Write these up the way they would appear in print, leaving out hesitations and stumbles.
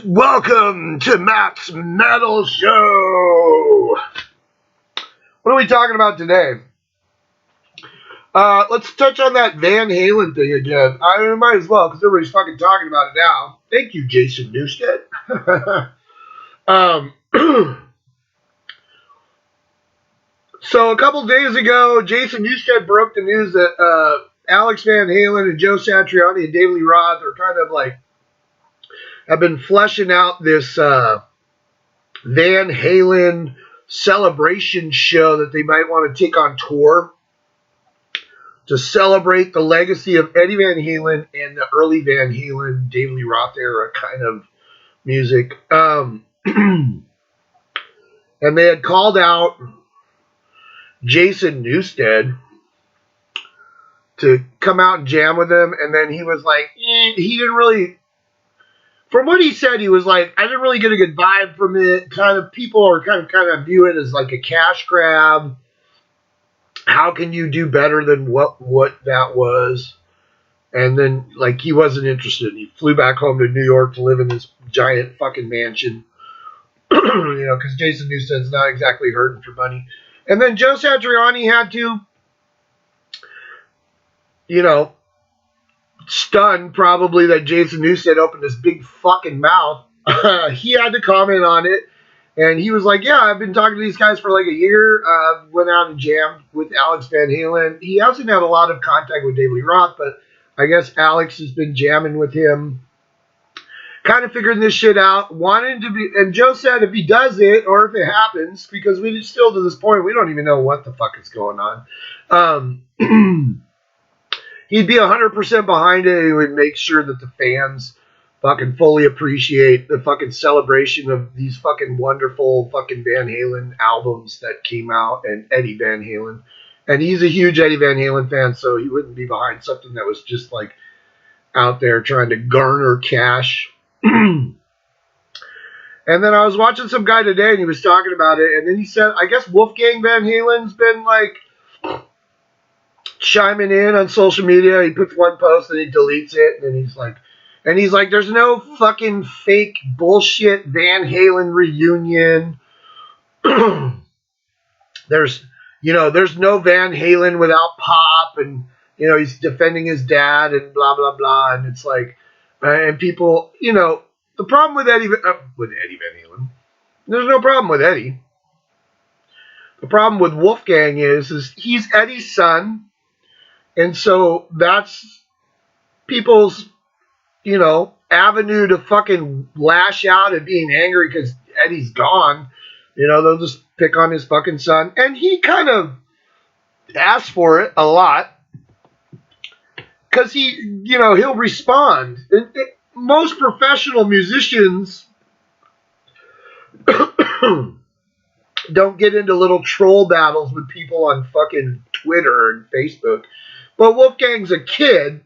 Welcome to Matt's Metal Show. What are we talking about today? Let's touch on that Van Halen thing again. I might as well because everybody's fucking talking about it now. Thank you, Jason Newsted. So a couple days ago, Jason Newsted broke the news that Alex Van Halen and Joe Satriani and David Lee Roth are kind of like have been fleshing out this Van Halen Celebration show that they might want to take on tour to celebrate the legacy of Eddie Van Halen and the early Van Halen, David Lee Roth era kind of music. And they had called out Jason Newsted to come out and jam with them, and then he was like, he didn't really. From what he said, he was like, I didn't really get a good vibe from it. Kind of people are kind of view it as like a cash grab. How can you do better than what that was? And then like he wasn't interested. He flew back home to New York to live in this giant fucking mansion. Because Jason Newsted's not exactly hurting for money. And then Joe Satriani had to, stunned probably that Jason Newsted opened his big fucking mouth. He had to comment on it, and he was like, yeah, I've been talking to these guys for like a year. Went out and jammed with Alex Van Halen. He hasn't had a lot of contact with David Lee Roth, but I guess Alex has been jamming with him, kind of figuring this shit out, wanting to be, and Joe said if he does it, or if it happens, because we still to this point, we don't even know what the fuck is going on. He'd be 100% behind it. He would make sure that the fans fucking fully appreciate the fucking celebration of these fucking wonderful fucking Van Halen albums that came out and Eddie Van Halen. And he's a huge Eddie Van Halen fan, so he wouldn't be behind something that was just like out there trying to garner cash. And then I was watching some guy today and he was talking about it, and then he said, I guess Wolfgang Van Halen's been like chiming in on social media. He puts one post and he deletes it, and he's like, there's no fucking fake bullshit Van Halen reunion. there's no Van Halen without Pop, and he's defending his dad and blah blah blah, and it's like, and people, the problem with Eddie Van Halen, there's no problem with Eddie. The problem with Wolfgang is he's Eddie's son. And so that's people's, avenue to fucking lash out at being angry because Eddie's gone. They'll just pick on his fucking son. And he kind of asked for it a lot because he'll respond. Most professional musicians don't get into little troll battles with people on fucking Twitter and Facebook. But Wolfgang's a kid.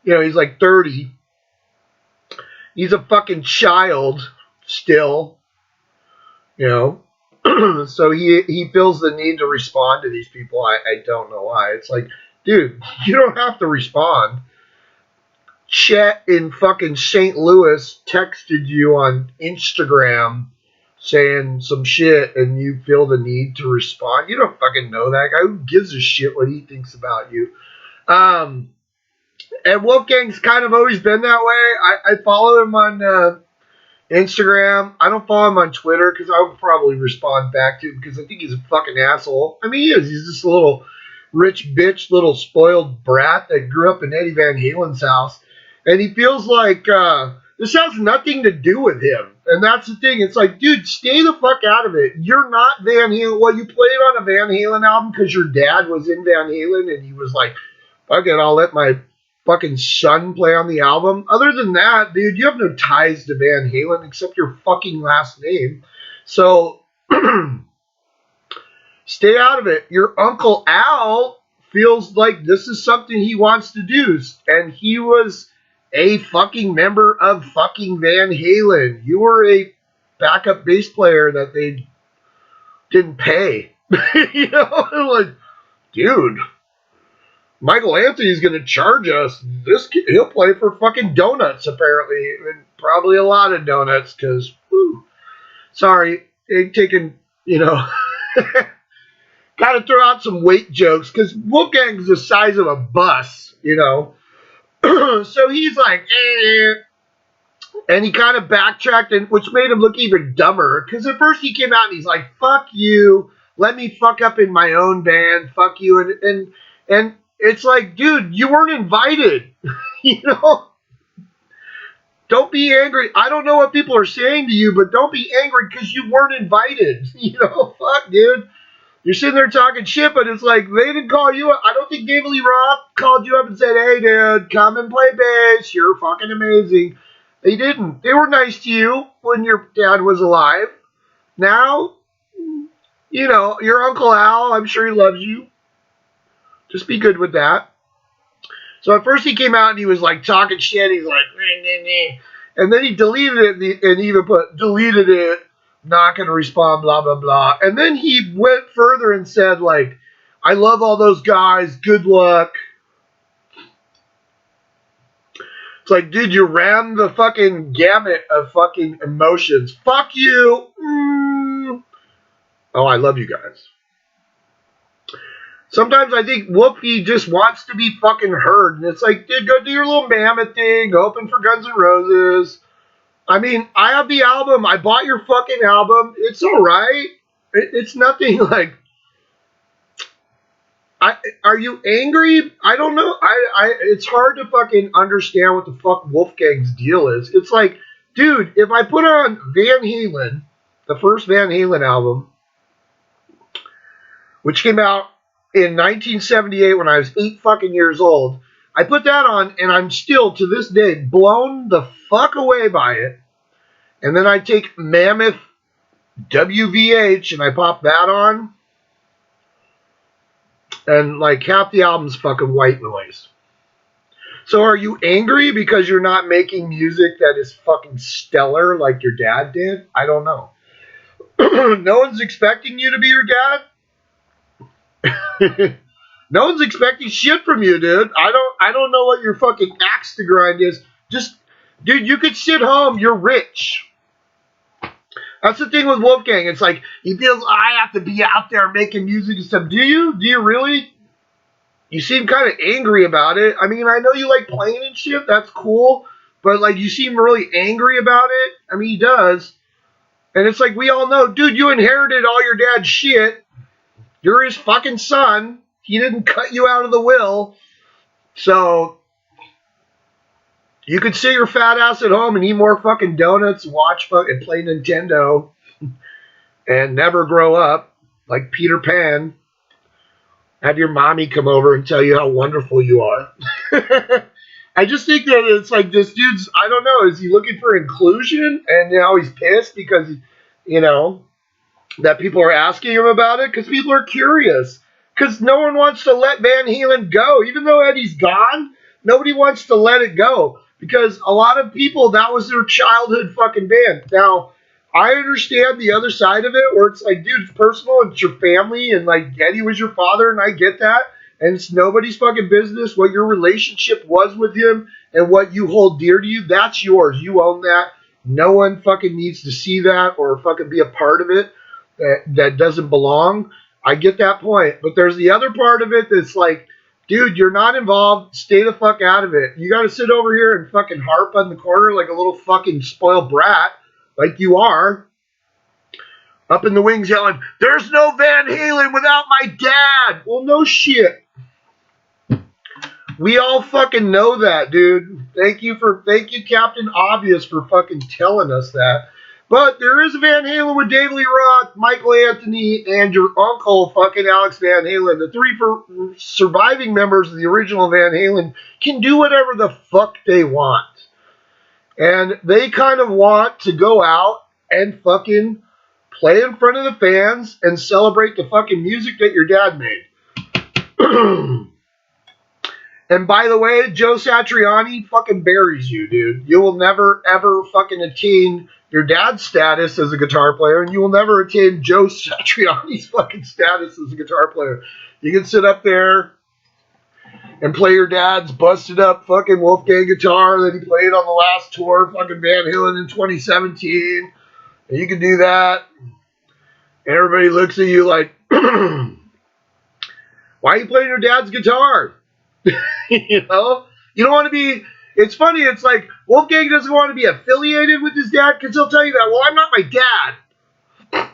He's like 30. He's a fucking child still. So he feels the need to respond to these people. I don't know why. It's like, dude, you don't have to respond. Chet in fucking St. Louis texted you on Instagram saying some shit and you feel the need to respond. You don't fucking know that guy. Who gives a shit what he thinks about you? And Wolfgang's kind of always been that way. I follow him on Instagram. I don't follow him on Twitter because I would probably respond back to him because I think he's a fucking asshole. I mean, he is. He's this little rich bitch, little spoiled brat that grew up in Eddie Van Halen's house. And he feels like this has nothing to do with him. And that's the thing. It's like, dude, stay the fuck out of it. You're not Van Halen. Well, you played on a Van Halen album because your dad was in Van Halen and he was like, fuck it, I'll let my fucking son play on the album. Other than that, dude, you have no ties to Van Halen except your fucking last name. So stay out of it. Your Uncle Al feels like this is something he wants to do. And he was a fucking member of fucking Van Halen. You were a backup bass player that they didn't pay. Like, dude, Michael Anthony's going to charge us. He'll play for fucking donuts, apparently. And probably a lot of donuts, because, sorry, ain't taking, got to throw out some weight jokes, because Wolfgang's the size of a bus, So he's like, and he kind of backtracked, which made him look even dumber, because at first he came out and he's like, fuck you, let me fuck up in my own band, fuck you, and it's like, dude, you weren't invited, Don't be angry. I don't know what people are saying to you, but don't be angry because you weren't invited, fuck, dude. You're sitting there talking shit, but it's like, they didn't call you up. I don't think David Lee Roth called you up and said, hey, dude, come and play bass. You're fucking amazing. They didn't. They were nice to you when your dad was alive. Now, your Uncle Al, I'm sure he loves you. Just be good with that. So at first he came out and he was like talking shit. He's like, nah. And then he deleted it and even put, deleted it, not going to respond, blah, blah, blah. And then he went further and said, like, I love all those guys. Good luck. It's like, dude, you ran the fucking gamut of fucking emotions. Fuck you. Oh, I love you guys. Sometimes I think Whoopi just wants to be fucking heard. And it's like, dude, go do your little Mammoth thing. Go open for Guns N' Roses. I mean, I have the album. I bought your fucking album. It's all right. It's nothing like... Are you angry? I don't know. It's hard to fucking understand what the fuck Wolfgang's deal is. It's like, dude, if I put on Van Halen, the first Van Halen album, which came out in 1978 when I was 8 fucking years old, I put that on and I'm still, to this day, blown the fuck away by it. And then I take Mammoth WVH and I pop that on. And like half the album's fucking white noise. So are you angry because you're not making music that is fucking stellar like your dad did? I don't know. No one's expecting you to be your dad. No one's expecting shit from you, dude. I don't know what your fucking axe to grind is. Just, dude, you could sit home. You're rich. That's the thing with Wolfgang. It's like, he feels, I have to be out there making music and stuff. Do you? Do you really? You seem kind of angry about it. I mean, I know you like playing and shit. That's cool. But, like, you seem really angry about it. I mean, he does. And it's like, we all know, dude, you inherited all your dad's shit. You're his fucking son. He didn't cut you out of the will. So, you could sit your fat ass at home and eat more fucking donuts, watch and play Nintendo, and never grow up like Peter Pan. Have your mommy come over and tell you how wonderful you are. I just think that it's like, this dude's, I don't know, is he looking for inclusion? And now he's pissed because, that people are asking him about it? Because people are curious. Because no one wants to let Van Halen go. Even though Eddie's gone, nobody wants to let it go. Because a lot of people, that was their childhood fucking band. Now, I understand the other side of it, where it's like, dude, it's personal, it's your family, and like, Eddie was your father, and I get that. And it's nobody's fucking business what your relationship was with him and what you hold dear to you. That's yours. You own that. No one fucking needs to see that or fucking be a part of it that doesn't belong. I get that point. But there's the other part of it that's like, dude, you're not involved. Stay the fuck out of it. You got to sit over here and fucking harp on the corner like a little fucking spoiled brat, like you are. Up in the wings yelling, there's no Van Halen without my dad. Well, no shit. We all fucking know that, dude. Thank you, Captain Obvious, for fucking telling us that. But there is a Van Halen with David Lee Roth, Michael Anthony, and your uncle, fucking Alex Van Halen. The three surviving members of the original Van Halen can do whatever the fuck they want. And they kind of want to go out and fucking play in front of the fans and celebrate the fucking music that your dad made. And by the way, Joe Satriani fucking buries you, dude. You will never, ever fucking attain your dad's status as a guitar player, and you will never attain Joe Satriani's fucking status as a guitar player. You can sit up there and play your dad's busted up fucking Wolfgang guitar that he played on the last tour, fucking Van Halen in 2017. And you can do that. And everybody looks at you like, why are you playing your dad's guitar? You know? You don't want to be, it's funny, it's like Wolfgang doesn't want to be affiliated with his dad because he'll tell you that, well, I'm not my dad.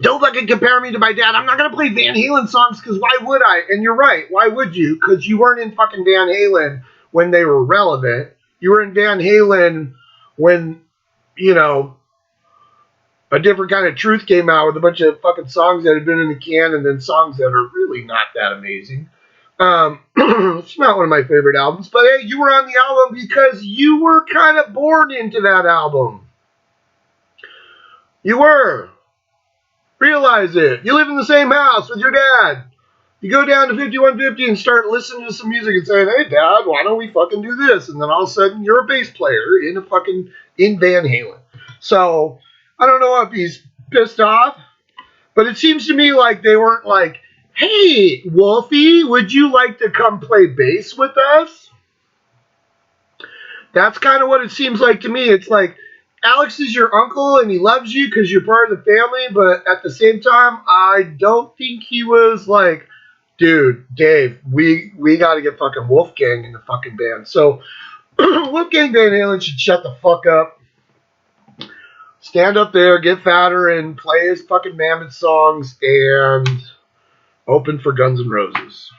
Don't fucking compare me to my dad. I'm not going to play Van Halen songs because why would I? And you're right. Why would you? Because you weren't in fucking Van Halen when they were relevant. You were in Van Halen when, you know, a different kind of truth came out with a bunch of fucking songs that had been in the can and then songs that are really not that amazing. It's not one of my favorite albums, but hey, you were on the album because you were kind of born into that album. You were. Realize it. You live in the same house with your dad. You go down to 5150 and start listening to some music and saying, hey, Dad, why don't we fucking do this? And then all of a sudden, you're a bass player in Van Halen. So, I don't know if he's pissed off, but it seems to me like they weren't like, hey, Wolfie, would you like to come play bass with us? That's kind of what it seems like to me. It's like, Alex is your uncle and he loves you because you're part of the family, but at the same time, I don't think he was like, dude, Dave, we got to get fucking Wolfgang in the fucking band. So Wolfgang Van Halen should shut the fuck up, stand up there, get fatter, and play his fucking Mammoth songs and open for Guns N' Roses.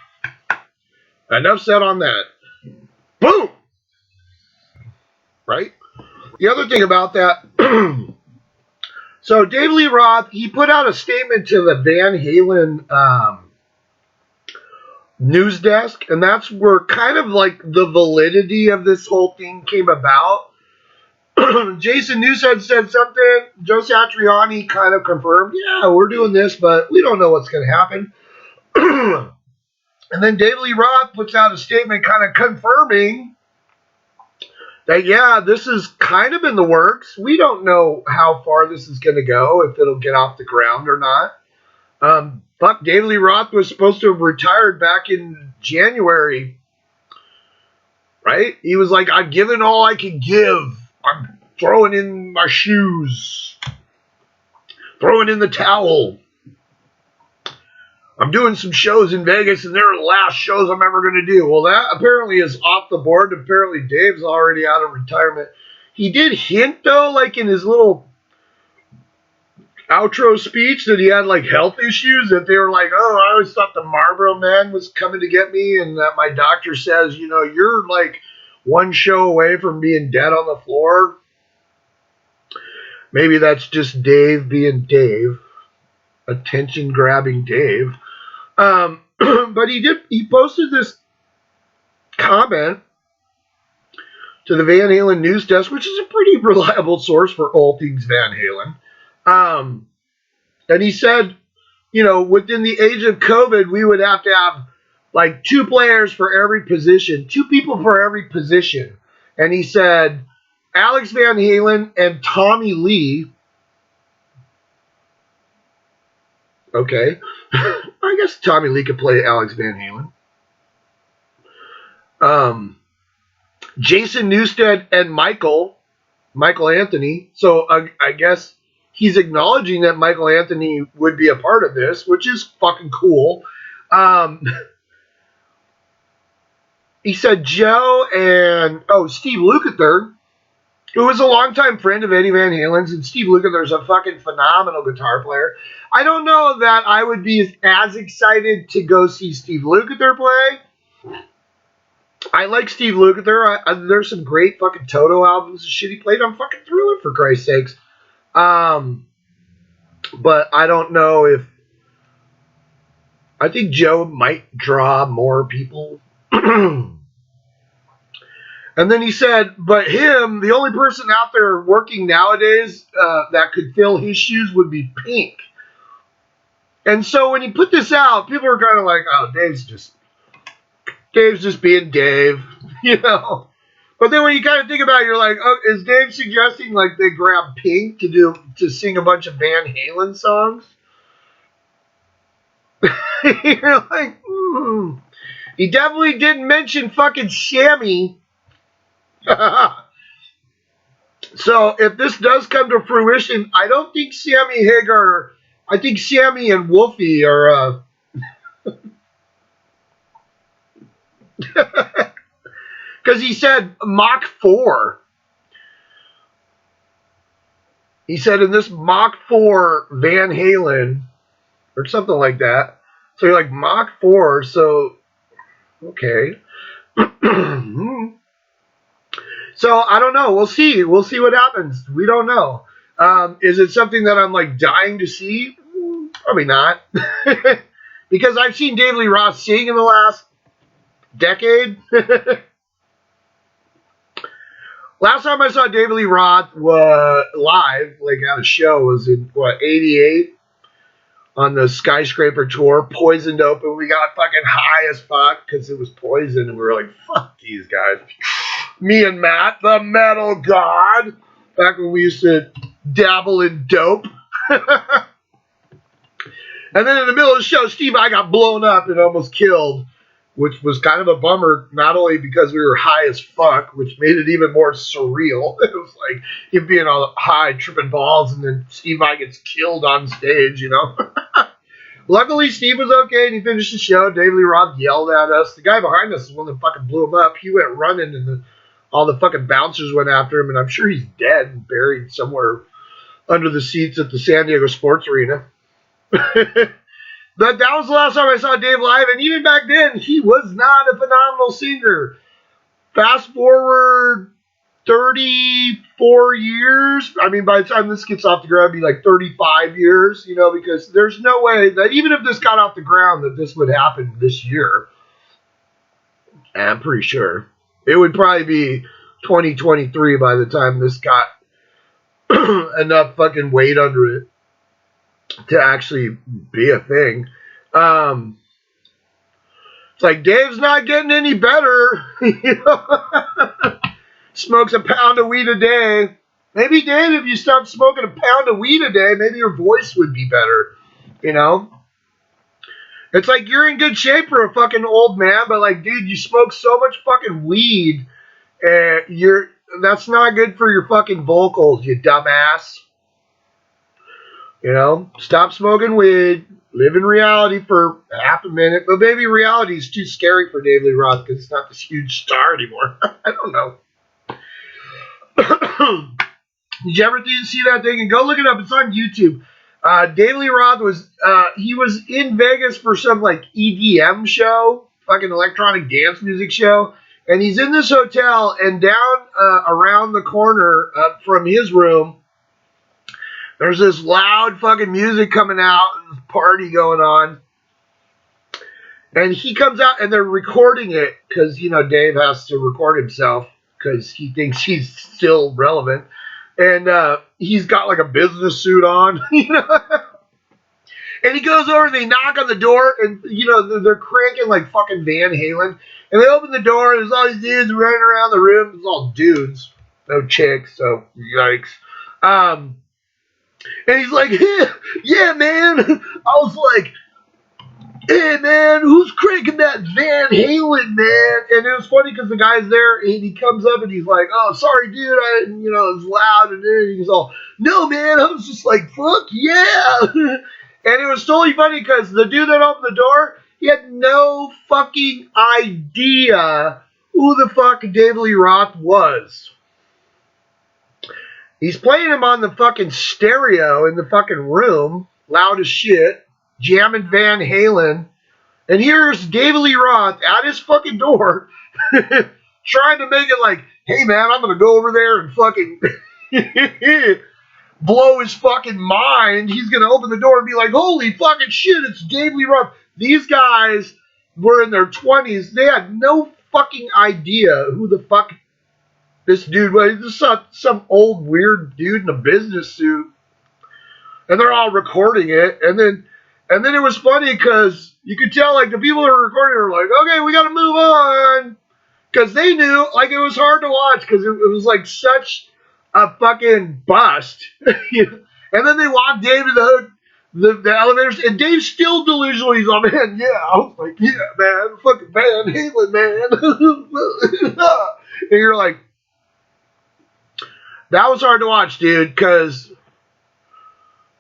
Enough said on that. Boom! Right? The other thing about that, so Dave Lee Roth, he put out a statement to the Van Halen news desk, and that's where kind of like the validity of this whole thing came about. Jason Newsted said something, Joe Satriani kind of confirmed, yeah, we're doing this, but we don't know what's going to happen. And then Dave Lee Roth puts out a statement kind of confirming that, yeah, this is kind of in the works. We don't know how far this is going to go, if it'll get off the ground or not. Fuck, Dave Lee Roth was supposed to have retired back in January, right? He was like, I've given all I can give. I'm throwing in my shoes. Throwing in the towel. I'm doing some shows in Vegas, and they're the last shows I'm ever going to do. Well, that apparently is off the board. Apparently, Dave's already out of retirement. He did hint, though, like in his little outro speech, that he had, like, health issues, that they were like, oh, I always thought the Marlboro Man was coming to get me, and that my doctor says, you know, you're, like, one show away from being dead on the floor. Maybe that's just Dave being Dave. Attention-grabbing Dave. But he posted this comment to the Van Halen news desk, which is a pretty reliable source for all things Van Halen. And he said, you know, within the age of COVID, we would have to have like 2 players for every position, 2 people for every position. And he said, Alex Van Halen and Tommy Lee. Okay. I guess Tommy Lee could play Alex Van Halen. Jason Newsted and Michael Anthony. So I guess he's acknowledging that Michael Anthony would be a part of this, which is fucking cool. He said Joe and, Steve Lukather, who was a longtime friend of Eddie Van Halen's, and Steve Lukather's a fucking phenomenal guitar player. I don't know that I would be as excited to go see Steve Lukather play. I like Steve Lukather. There's some great fucking Toto albums and shit he played on fucking Thriller, for Christ's sakes. But I don't know if... I think Joe might draw more people. And then he said, but him, the only person out there working nowadays that could fill his shoes would be Pink. And so when he put this out, people were kind of like, oh, Dave's just being Dave, you know. But then when you kind of think about it, you're like, oh, is Dave suggesting like they grab Pink to sing a bunch of Van Halen songs? You're like, He definitely didn't mention fucking Sammy. So if this does come to fruition, I don't think Sammy Hagar. I think Sammy and Wolfie are. Because he said Mach 4. He said in this Mach 4 Van Halen or something like that. So you're like Mach 4. So okay. So I don't know. We'll see. We'll see what happens. We don't know. Is it something that I'm like dying to see? Probably not. Because I've seen David Lee Roth sing in the last decade. Last time I saw David Lee Roth live, like at a show, was in '88 on the Skyscraper tour, Poisoned Open. We got fucking high as fuck because it was Poison, and we were like, "Fuck these guys." Me and Matt, the metal god, back when we used to dabble in dope. And then in the middle of the show, Steve and I got blown up and almost killed, which was kind of a bummer, not only because we were high as fuck, which made it even more surreal. It was like him being all high, tripping balls, and then Steve and I gets killed on stage, you know? Luckily, Steve was okay, and he finished the show. David Lee Roth yelled at us. The guy behind us is the one that fucking blew him up. He went running, and all the fucking bouncers went after him, and I'm sure he's dead and buried somewhere under the seats at the San Diego Sports Arena. But that was the last time I saw Dave live, and even back then, he was not a phenomenal singer. Fast forward 34 years. I mean, by the time this gets off the ground, it'd be like 35 years, you know, because there's no way that even if this got off the ground, that this would happen this year. I'm pretty sure. It would probably be 2023 by the time this got enough fucking weight under it to actually be a thing. It's like Dave's not getting any better. You know? Smokes a pound of weed a day. Maybe, Dave, if you stopped smoking a pound of weed a day, maybe your voice would be better. You know? It's like you're in good shape for a fucking old man, but like, dude, you smoke so much fucking weed, and that's not good for your fucking vocals, you dumbass. You know, stop smoking weed, live in reality for half a minute. But maybe reality is too scary for David Lee Roth because it's not this huge star anymore. I don't know. Did you ever see that thing? And go look it up. It's on YouTube. David Lee Roth was in Vegas for some like EDM show, fucking electronic dance music show. And he's in this hotel, and down around the corner from his room, there's this loud fucking music coming out and party going on. And he comes out and they're recording it because, you know, Dave has to record himself because he thinks he's still relevant. And he's got like a business suit on, you know. And he goes over and they knock on the door and, you know, they're cranking like fucking Van Halen. And they open the door and there's all these dudes running around the room. It's all dudes, no chicks, so yikes. And he's like, yeah, man. I was like, hey, man, who's cranking that Van Halen, man? And it was funny because the guy's there, and he comes up, and he's like, oh, sorry, dude, it was loud. And then he's all, no, man. I was just like, fuck, yeah. And it was totally funny because the dude that opened the door, he had no fucking idea who the fuck David Lee Roth was. He's playing him on the fucking stereo in the fucking room, loud as shit, jamming Van Halen. And here's David Lee Roth at his fucking door, trying to make it like, hey man, I'm going to go over there and fucking blow his fucking mind. He's going to open the door and be like, holy fucking shit, it's David Lee Roth. These guys were in their 20s. They had no fucking idea who the fuck this dude was. This is some old weird dude in a business suit. And they're all recording it. And then it was funny because you could tell like the people that were recording were like, okay, we got to move on. Because they knew like it was hard to watch because it was like such a fucking bust. And then they walked Dave to the elevators, and Dave's still delusional. He's like, man, yeah. I was like, yeah, man, fucking Van Halen, man. And you're like, that was hard to watch, dude, because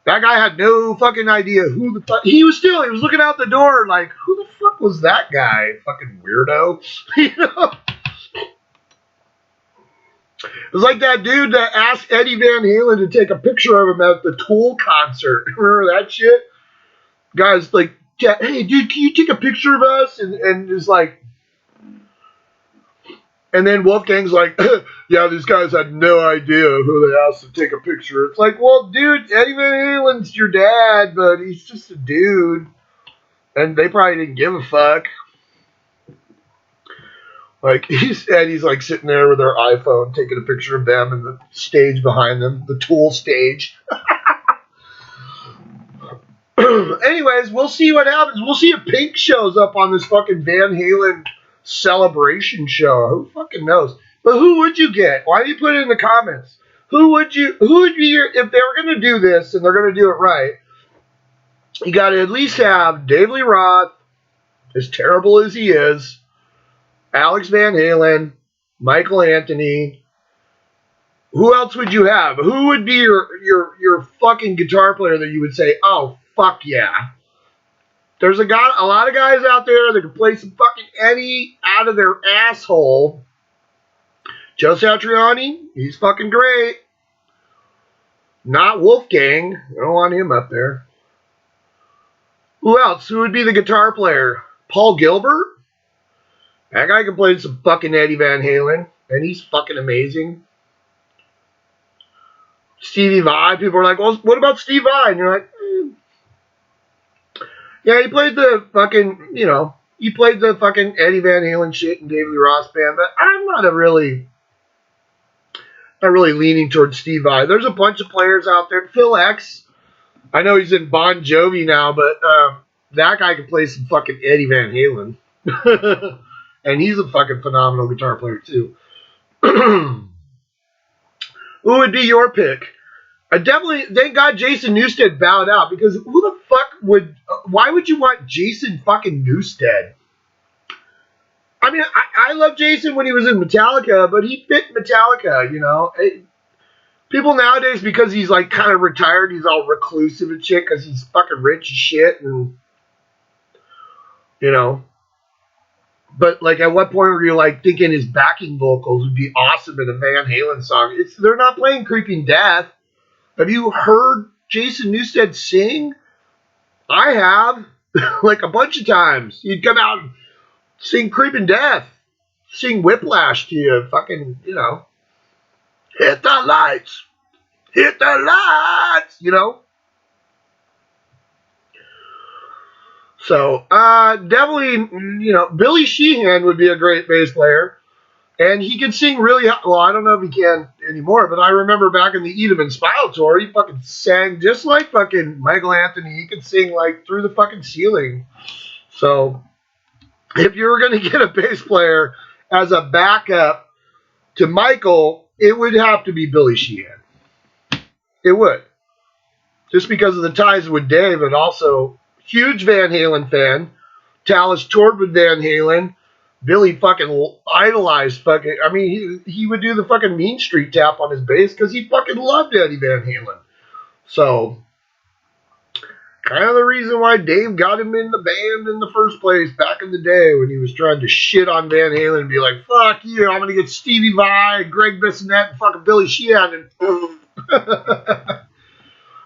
that guy had no fucking idea who the fuck he was looking out the door like, who the fuck was that guy? Fucking weirdo. You know? It was like that dude that asked Eddie Van Halen to take a picture of him at the Tool concert. Remember that shit? Guys like, yeah, hey dude, can you take a picture of us? And it's like, and then Wolfgang's like, yeah, these guys had no idea who they asked to take a picture. It's like, well, dude, Eddie Van Halen's your dad, but he's just a dude. And they probably didn't give a fuck. Like, Eddie's like sitting there with their iPhone taking a picture of them and the stage behind them, the Tool stage. Anyways, we'll see what happens. We'll see if Pink shows up on this fucking Van Halen celebration show. Who fucking knows? But who would you get? Why don't you put it in the comments? Who would be your, if they were going to do this and they're going to do it right, you got to at least have Dave Lee Roth, as terrible as he is, Alex Van Halen, Michael Anthony. Who else would you have? Who would be your fucking guitar player that you would say, oh, fuck yeah? There's a lot of guys out there that can play some fucking Eddie out of their asshole. Joe Satriani, he's fucking great. Not Wolfgang. I don't want him up there. Who else? Who would be the guitar player? Paul Gilbert? That guy can play some fucking Eddie Van Halen, and he's fucking amazing. Stevie Vai, people are like, well, what about Steve Vai? And you're like, yeah, he played the fucking, he played the fucking Eddie Van Halen shit in David Lee Roth's band, but I'm not really leaning towards Steve Vai. There's a bunch of players out there. Phil X, I know he's in Bon Jovi now, but that guy can play some fucking Eddie Van Halen. And he's a fucking phenomenal guitar player, too. Who would be your pick? Thank God Jason Newsted bowed out, because who the fuck why would you want Jason fucking Newsted? I mean, I love Jason when he was in Metallica, but he fit Metallica, people nowadays, because he's like kind of retired, he's all reclusive and shit, because he's fucking rich as shit, and, But, like, at what point were you, like, thinking his backing vocals would be awesome in a Van Halen song? They're not playing Creeping Death. Have you heard Jason Newsted sing? I have. Like, a bunch of times. He'd come out and sing Creeping Death. Sing Whiplash to you. Fucking, hit the lights. Hit the lights. So, definitely, Billy Sheehan would be a great bass player. And he could sing really, well, I don't know if he can anymore, but I remember back in the Eat 'em and Smile tour, he fucking sang just like fucking Michael Anthony. He could sing like through the fucking ceiling. So, if you were going to get a bass player as a backup to Michael, it would have to be Billy Sheehan. It would. Just because of the ties with Dave, and also huge Van Halen fan. Tallis toured with Van Halen. Billy fucking idolized fucking, I mean, he would do the fucking Mean Street tap on his bass because he fucking loved Eddie Van Halen. So, kind of the reason why Dave got him in the band in the first place back in the day when he was trying to shit on Van Halen and be like, fuck you, I'm going to get Stevie Vai, Greg Bissonette, and fucking Billy Sheehan.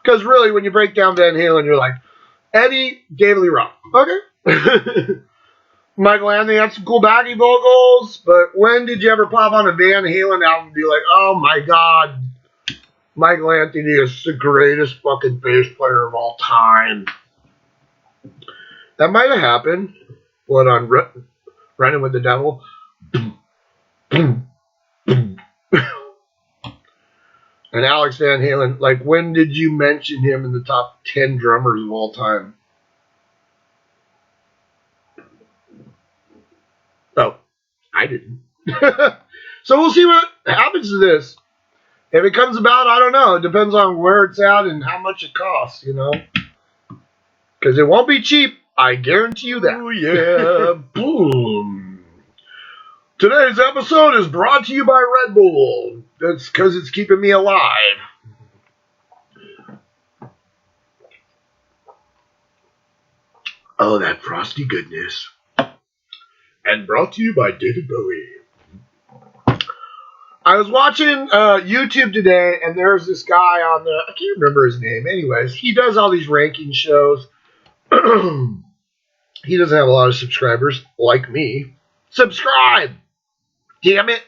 Because really, when you break down Van Halen, you're like, Eddie, David Lee Roth. Okay. Michael Anthony had some cool backing vocals, but when did you ever pop on a Van Halen album and be like, oh my god, Michael Anthony is the greatest fucking bass player of all time? That might have happened. What, on Running with the Devil? And Alex Van Halen, like, when did you mention him in the top 10 drummers of all time? Oh, I didn't. So we'll see what happens to this. If it comes about, I don't know. It depends on where it's at and how much it costs, Because it won't be cheap. I guarantee you that. Oh, yeah. Boom. Today's episode is brought to you by Red Bull. That's because it's keeping me alive. Oh, that frosty goodness. And brought to you by David Bowie. I was watching YouTube today, and there's this guy on I can't remember his name. Anyways, he does all these ranking shows. He doesn't have a lot of subscribers, like me. Subscribe! Damn it!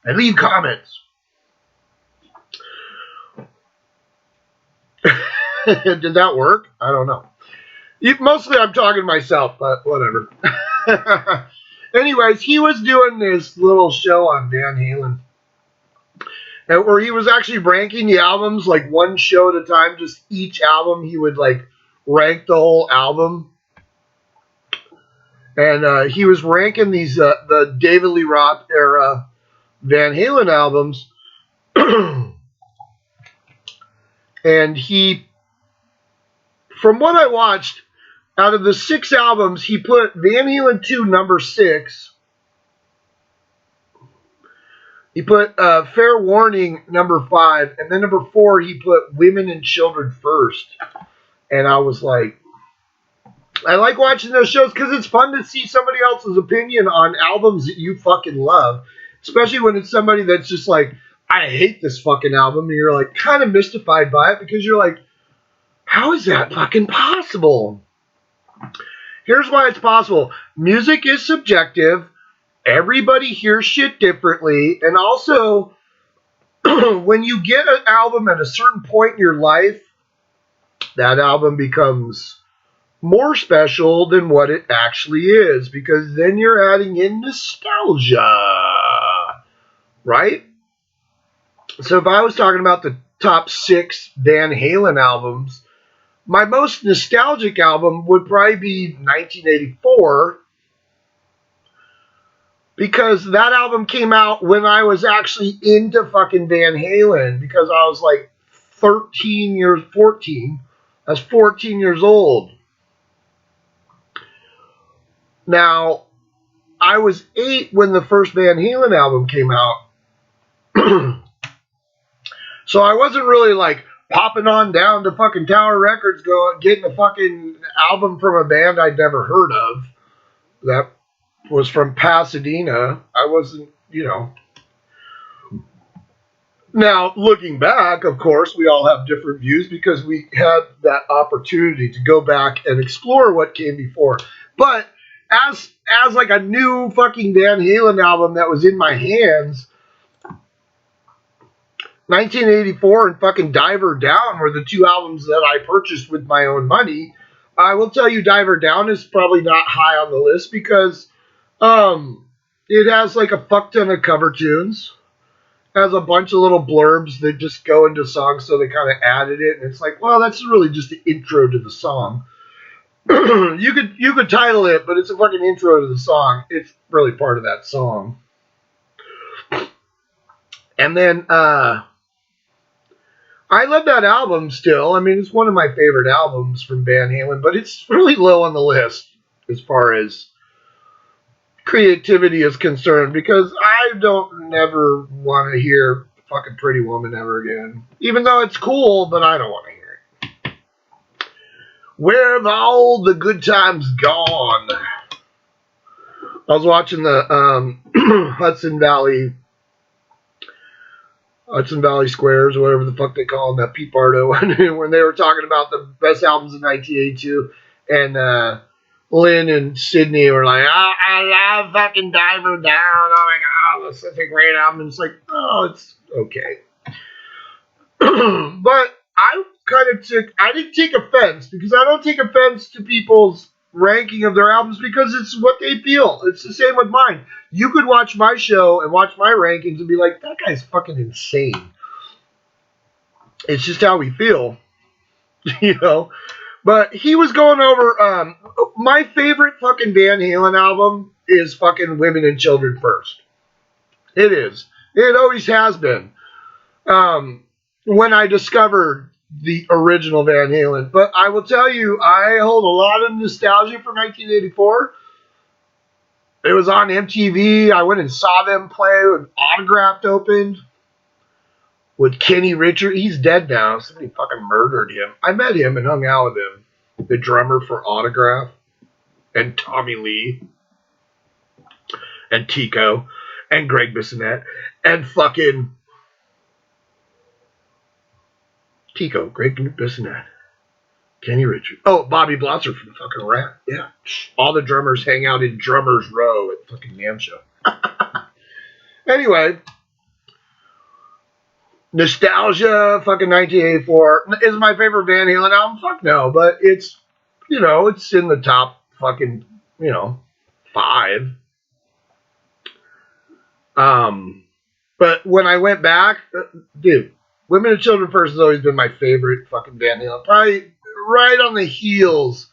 And leave comments. Did that work? I don't know. Mostly I'm talking to myself, but whatever. Anyways, he was doing this little show on Van Halen, where he was actually ranking the albums like one show at a time. Just each album, he would like rank the whole album. And he was ranking these the David Lee Roth era Van Halen albums. And he, from what I watched, out of the 6 albums, he put Van Halen 2 number 6. He put Fair Warning number 5. And then number 4, he put Women and Children First. And I was like, I like watching those shows because it's fun to see somebody else's opinion on albums that you fucking love. Especially when it's somebody that's just like, I hate this fucking album. And you're like kind of mystified by it because you're like, how is that fucking possible? Here's why it's possible. Music is subjective. Everybody hears shit differently. And also, when you get an album at a certain point in your life, that album becomes more special than what it actually is. Because then you're adding in nostalgia. Right? So if I was talking about the top 6 Van Halen albums, my most nostalgic album would probably be 1984, because that album came out when I was actually into fucking Van Halen, because I was like 14. I was 14 years old. Now, I was 8 when the first Van Halen album came out. So I wasn't really like popping on down to fucking Tower Records, getting a fucking album from a band I'd never heard of. That was from Pasadena. I wasn't, Now, looking back, of course, we all have different views because we had that opportunity to go back and explore what came before. But as like a new fucking Van Halen album that was in my hands, 1984 and fucking Diver Down were the 2 albums that I purchased with my own money. I will tell you, Diver Down is probably not high on the list because it has like a fuck ton of cover tunes. It has a bunch of little blurbs that just go into songs, so they kind of added it. And it's like, well, that's really just the intro to the song. You could title it, but it's a fucking intro to the song. It's really part of that song. And then I love that album still. I mean, it's one of my favorite albums from Van Halen, but it's really low on the list as far as creativity is concerned, because I don't never want to hear fucking Pretty Woman ever again. Even though it's cool, but I don't want to hear it. Where have all the good times gone? I was watching the Hudson Valley Squares, or whatever the fuck they call them, that Pete Bardo, when they were talking about the best albums of 1982, and Lynn and Sydney were like, I love fucking Diver Down, oh my god, that's such a great album. And it's like, oh, it's okay. But I didn't take offense, because I don't take offense to people's ranking of their albums, because it's what they feel. It's the same with mine. You could watch my show and watch my rankings and be like, that guy's fucking insane. It's just how we feel, But he was going over, my favorite fucking Van Halen album is fucking Women and Children First. It is. It always has been. When I discovered the original Van Halen. But I will tell you, I hold a lot of nostalgia for 1984. It was on MTV. I went and saw them play when Autographed opened with Kenny Richard. He's dead now. Somebody fucking murdered him. I met him and hung out with him. The drummer for Autograph and Tommy Lee and Tico and Greg Bissonette and fucking Tico, Greg Bissonette, Kenny Richard. Oh, Bobby Blotzer from fucking Rat. Yeah. All the drummers hang out in Drummers Row at fucking NAMM show. Anyway, nostalgia, fucking 1984. Is my favorite Van Halen album? Fuck no, but it's, it's in the top fucking, 5. But when I went back, dude, Women and Children First has always been my favorite fucking Van Halen. Probably right on the heels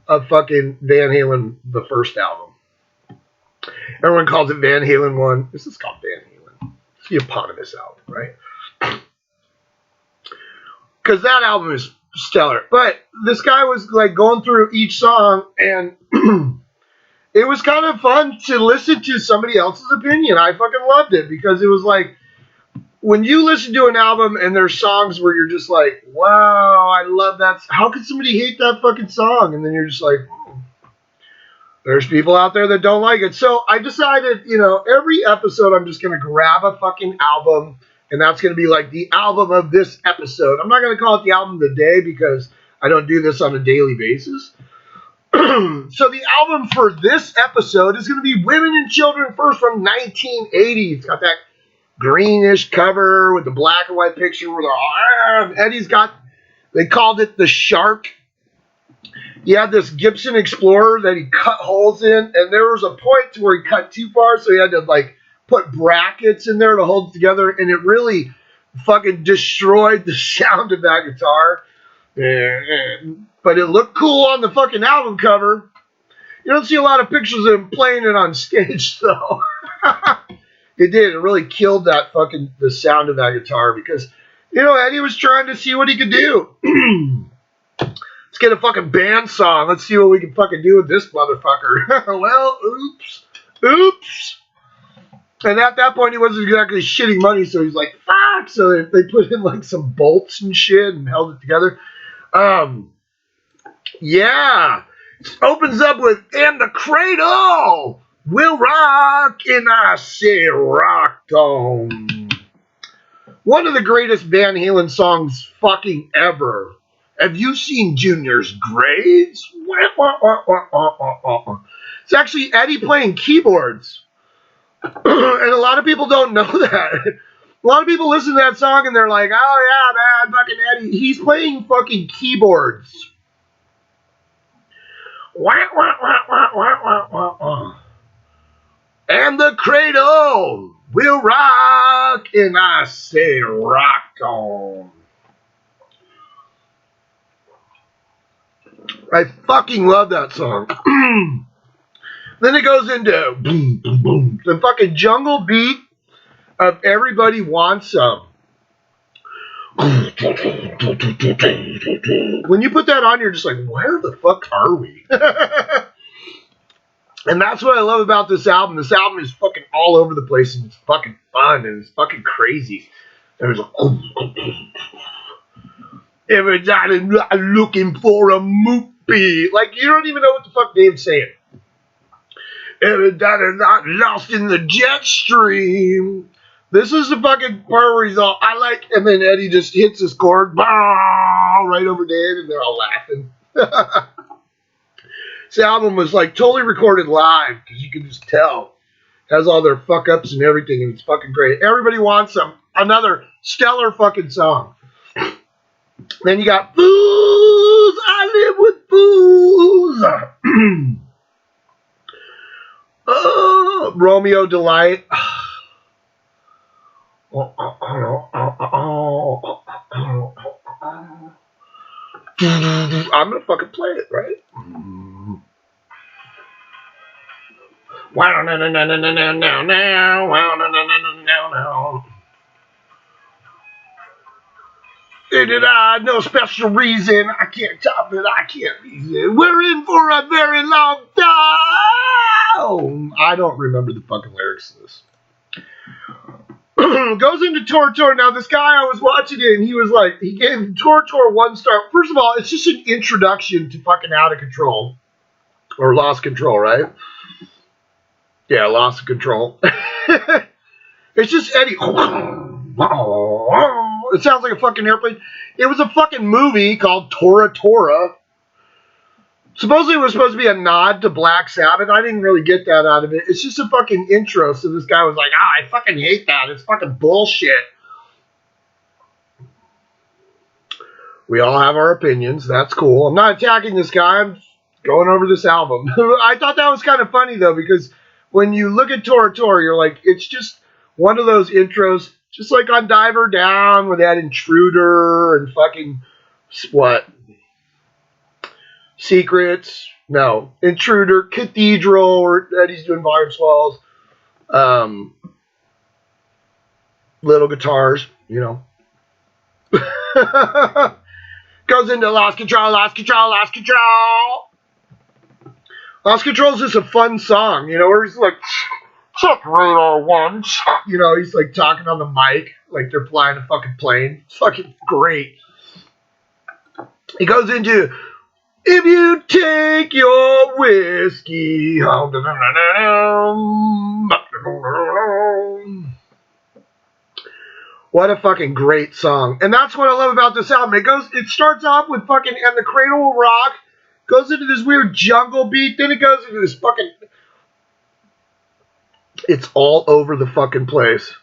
of fucking Van Halen, the first album. Everyone calls it Van Halen 1. This is called Van Halen. It's the eponymous album, right? Because that album is stellar. But this guy was like going through each song, and it was kind of fun to listen to somebody else's opinion. I fucking loved it because it was like, when you listen to an album and there's songs where you're just like, wow, I love that. How could somebody hate that fucking song? And then you're just like, there's people out there that don't like it. So I decided, every episode I'm just going to grab a fucking album, and that's going to be like the album of this episode. I'm not going to call it the album of the day because I don't do this on a daily basis. So the album for this episode is going to be Women and Children First from 1980. It's got that greenish cover with the black and white picture where Eddie's got, they called it the Shark. He had this Gibson Explorer that he cut holes in, and there was a point to where he cut too far, so he had to like put brackets in there to hold it together, and it really fucking destroyed the sound of that guitar. But it looked cool on the fucking album cover. You don't see a lot of pictures of him playing it on stage, though. It did. It really killed that fucking the sound of that guitar because, Eddie was trying to see what he could do. Let's get a fucking band song. Let's see what we can fucking do with this motherfucker. Well, oops. And at that point, he wasn't exactly shitting money, so he's like, fuck. So they put in like some bolts and shit and held it together. Yeah. It opens up with, and the cradle will rock, and I say rock on. One of the greatest Van Halen songs fucking ever. Have you seen Junior's grades? It's actually Eddie playing keyboards. And a lot of people don't know that. A lot of people listen to that song and they're like, oh yeah, man, fucking Eddie. He's playing fucking keyboards. And the cradle will rock, and I say rock on. I fucking love that song. Then it goes into boom, boom, boom, the fucking jungle beat of Everybody Wants Some. When you put that on, you're just like, where the fuck are we? And that's what I love about this album. This album is fucking all over the place, and it's fucking fun, and it's fucking crazy. There's a everybody looking for a movie. Like, you don't even know what the fuck Dave's saying. Everybody not lost in the jet stream. This is the fucking part where he's all, I like, and then Eddie just hits his chord, right over Dave, and they're all laughing. This album was like totally recorded live because you can just tell. It has all their fuck ups and everything, and it's fucking great. Everybody Wants Some. Another stellar fucking song. Then you got Booze, I Live with Booze. Romeo Delight. I'm gonna fucking play it, right? No special reason. I can't top it. I can't reason. We're in for a very long time. I don't remember the fucking lyrics to this. Goes into Tor. Now, this guy, I was watching it, and he was like, he gave Tor 1 star. First of all, it's just an introduction to fucking Out of Control. Or Lost Control, right? Yeah, Lost Control. It's just Eddie. It sounds like a fucking airplane. It was a fucking movie called Tora. Supposedly it was supposed to be a nod to Black Sabbath. I didn't really get that out of it. It's just a fucking intro. So this guy was like, I fucking hate that. It's fucking bullshit. We all have our opinions. That's cool. I'm not attacking this guy. I'm going over this album. I thought that was kind of funny, though, because when you look at Tora, you're like, it's just one of those intros, just like on Diver Down, where they had Intruder and fucking, what? Secrets. No. Intruder, Cathedral, or Eddie's doing volume swells. Little guitars, you know. Goes into Lost Control. Lost Control is just a fun song, you know, where he's like, check radar 1. You know, he's like talking on the mic like they're flying a fucking plane. It's fucking great. He goes into, if you take your whiskey. What a fucking great song. And that's what I love about this album. It starts off with fucking And the Cradle Will Rock, goes into this weird jungle beat, then it goes into this fucking, it's all over the fucking place.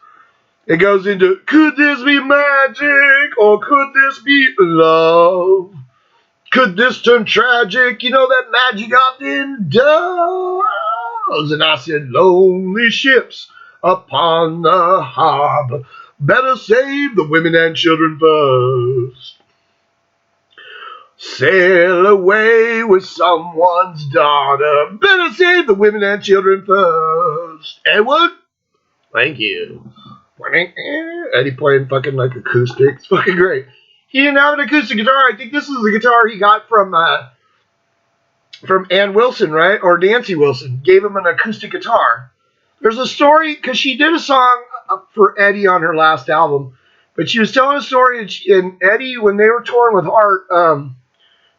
It goes into, could this be magic or could this be love? Could this turn tragic? You know that magic often does. And I said, lonely ships upon the harbor, better save the women and children first. Sail away with someone's daughter, better save the women and children first. Edward, thank you. Eddie playing fucking like acoustic. It's fucking great. He didn't have an acoustic guitar. I think this is the guitar he got from Ann Wilson, right? Or Nancy Wilson. Gave him an acoustic guitar. There's a story, because she did a song for Eddie on her last album, but she was telling a story, and Eddie, when they were touring with Art,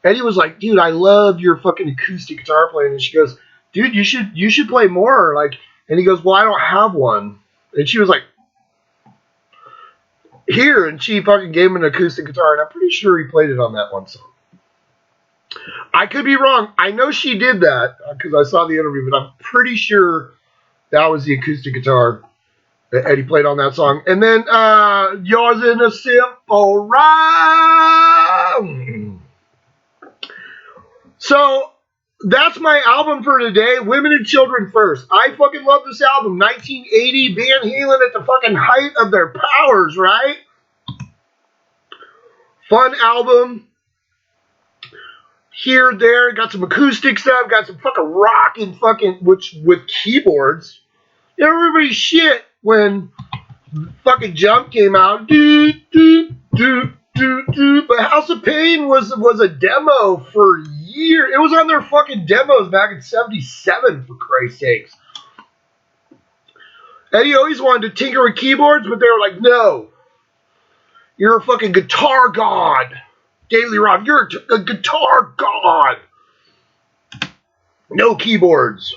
Eddie was like, dude, I love your fucking acoustic guitar playing. And she goes, dude, you should play more. Like, and he goes, well, I don't have one. And she was like, here, and she fucking gave him an acoustic guitar, and I'm pretty sure he played it on that one song. I could be wrong. I know she did that, because I saw the interview, but I'm pretty sure that was the acoustic guitar that Eddie played on that song. And then, Yours in a Simple Rhyme. So, that's my album for today, Women and Children First. I fucking love this album. 1980, Van Halen at the fucking height of their powers, right? Fun album. Here, there, got some acoustic stuff, got some fucking rock and fucking, which with keyboards. Everybody shit when fucking Jump came out. But House of Pain was a demo for years. It was on their fucking demos back in 77, for Christ's sakes. Eddie always wanted to tinker with keyboards, but they were like, no. You're a fucking guitar god. Daily Rob, you're a guitar god. No keyboards.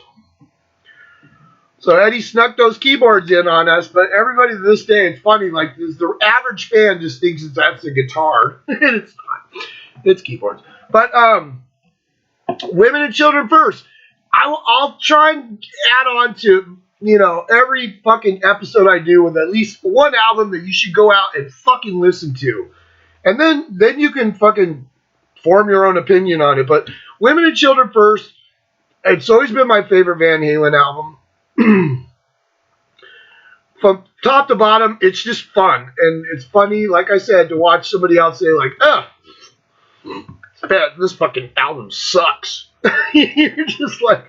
So Eddie snuck those keyboards in on us, but everybody to this day, it's funny, like the average fan just thinks that's a guitar. And it's not. It's keyboards. But Women and Children First. I'll try and add on to, you know, every fucking episode I do with at least one album that you should go out and fucking listen to. And then you can fucking form your own opinion on it. But Women and Children First, it's always been my favorite Van Halen album. From top to bottom, it's just fun. And it's funny, like I said, to watch somebody else say, like, this fucking album sucks. You're just like,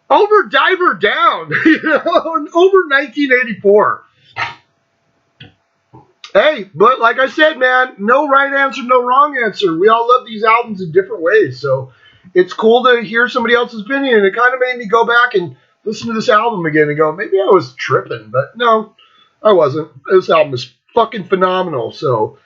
over Diver Down, you know, over 1984. Hey, but like I said, man, no right answer, no wrong answer. We all love these albums in different ways, so it's cool to hear somebody else's opinion. And it kind of made me go back and listen to this album again and go, maybe I was tripping, but no, I wasn't. This album is fucking phenomenal. So